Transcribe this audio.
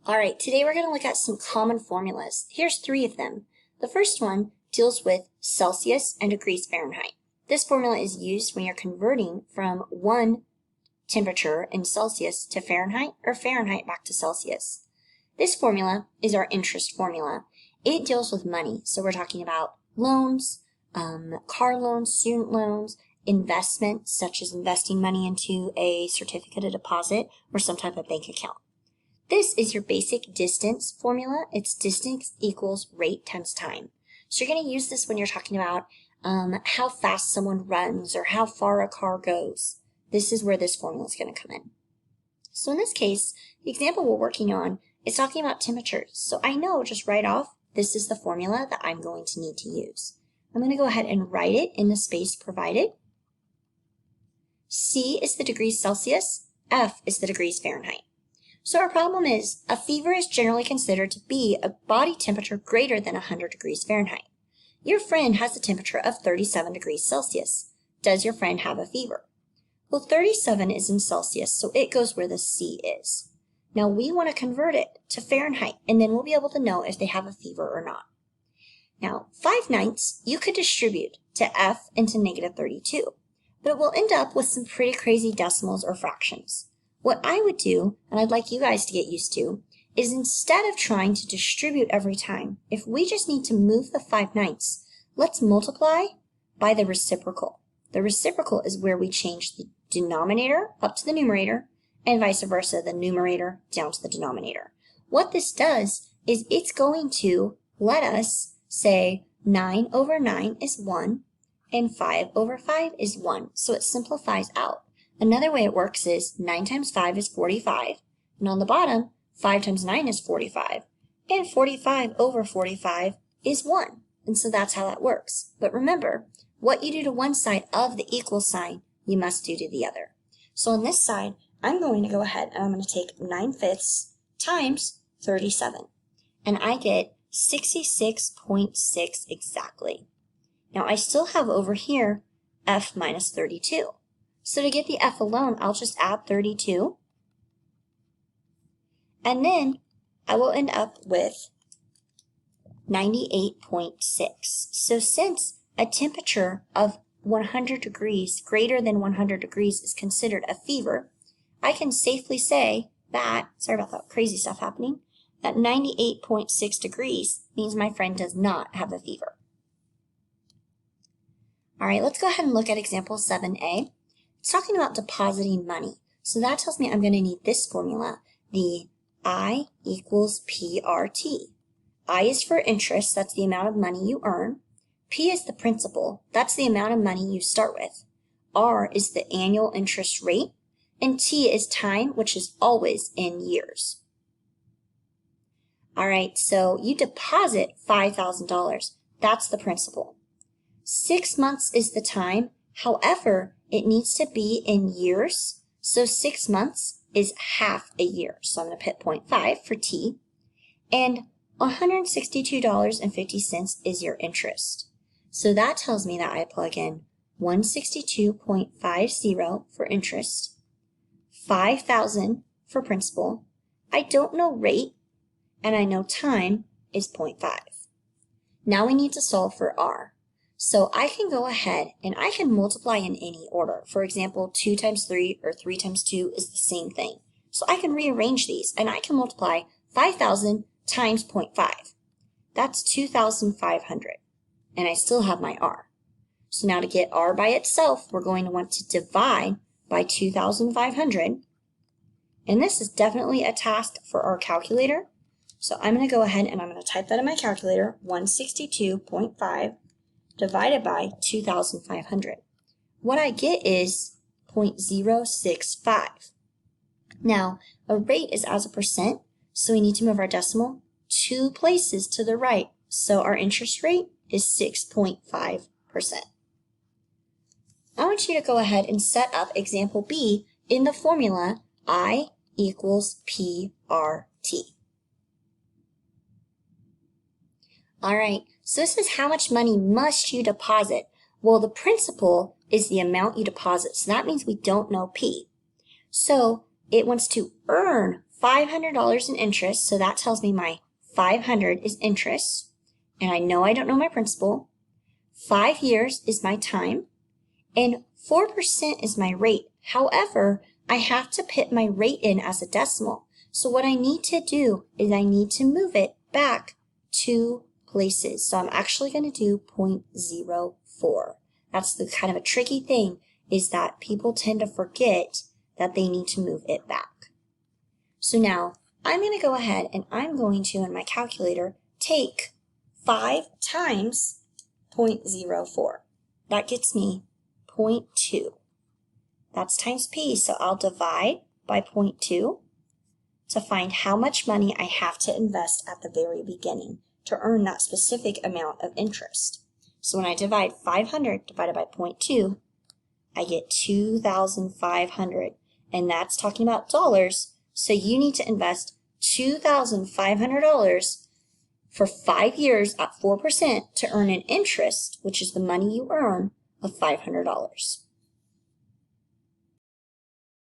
All right, today we're going to look at some common formulas. Here's 3 of them. The first one deals with Celsius and degrees Fahrenheit. This formula is used when you're converting from one temperature in Celsius to Fahrenheit or Fahrenheit back to Celsius. This formula is our interest formula. It deals with money, so we're talking about loans, car loans, student loans, investments such as investing money into a certificate of deposit or some type of bank account. This is your basic distance formula. It's distance equals rate times time. So you're going to use this when you're talking about how fast someone runs or how far a car goes. This is where this formula is going to come in. So in this case, the example we're working on is talking about temperatures. So I know just right off, this is the formula that I'm going to need to use. I'm going to go ahead and write it in the space provided. C is the degrees Celsius, F is the degrees Fahrenheit. So our problem is, a fever is generally considered to be a body temperature greater than 100 degrees Fahrenheit. Your friend has a temperature of 37 degrees Celsius. Does your friend have a fever? Well, 37 is in Celsius, so it goes where the C is. Now we want to convert it to Fahrenheit, and then we'll be able to know if they have a fever or not. Now, 5/9 you could distribute to F into -32, but it will end up with some pretty crazy decimals or fractions. What I would do, and I'd like you guys to get used to, is instead of trying to distribute every time, if we just need to move the 5/9, let's multiply by the reciprocal. The reciprocal is where we change the denominator up to the numerator and vice versa, the numerator down to the denominator. What this does is it's going to let us say 9/9 is 1 and 5/5 is 1. So it simplifies out. Another way it works is 9 times 5 is 45, and on the bottom, 5 times 9 is 45, and 45/45 is 1. And so that's how that works. But remember, what you do to one side of the equal sign, you must do to the other. So on this side, I'm going to go ahead and I'm going to take 9/5 times 37, and I get 66.6 exactly. Now I still have over here F minus 32. So to get the F alone, I'll just add 32. And then I will end up with 98.6. So since a temperature of 100 degrees, greater than 100 degrees, is considered a fever, I can safely say that, sorry about that crazy stuff happening, that 98.6 degrees means my friend does not have a fever. All right, let's go ahead and look at example 7a. It's talking about depositing money. So that tells me I'm going to need this formula, the I equals PRT. I is for interest, that's the amount of money you earn. P is the principal, that's the amount of money you start with. R is the annual interest rate, and T is time, which is always in years. All right, so you deposit $5,000. That's the principal. 6 months is the time. However, it needs to be in years, so 6 months is half a year. So I'm going to put 0.5 for T, and $162.50 is your interest. So that tells me that I plug in 162.50 for interest, 5,000 for principal. I don't know rate, and I know time is 0.5. Now we need to solve for R. So I can go ahead and I can multiply in any order. For example, 2 times 3 or 3 times 2 is the same thing. So I can rearrange these and I can multiply 5,000 times 0.5. That's 2,500. And I still have my R. So now to get R by itself, we're going to want to divide by 2,500. And this is definitely a task for our calculator. So I'm going to go ahead and I'm going to type that in my calculator, 162.5 divided by 2,500. What I get is 0.065. Now, a rate is as a percent, so we need to move our decimal 2 places to the right. So our interest rate is 6.5%. I want you to go ahead and set up example B in the formula I equals PRT. All right, so this is how much money must you deposit. Well, the principal is the amount you deposit, so that means we don't know P. So it wants to earn $500 in interest, so that tells me my 500 is interest, and I know I don't know my principal. 5 years is my time, and 4% is my rate. However, I have to put my rate in as a decimal. So what I need to do is I need to move it back 2 places. So I'm actually going to do 0.04. That's the kind of a tricky thing, is that people tend to forget that they need to move it back. So now I'm going to go ahead and I'm going to, in my calculator, take 5 times 0.04. That gets me 0.2. That's times P, so I'll divide by 0.2 to find how much money I have to invest at the very beginning to earn that specific amount of interest. So when I divide 500 divided by 0.2, I get 2,500, and that's talking about dollars, so you need to invest $2,500 for 5 years at 4% to earn an interest, which is the money you earn, of $500.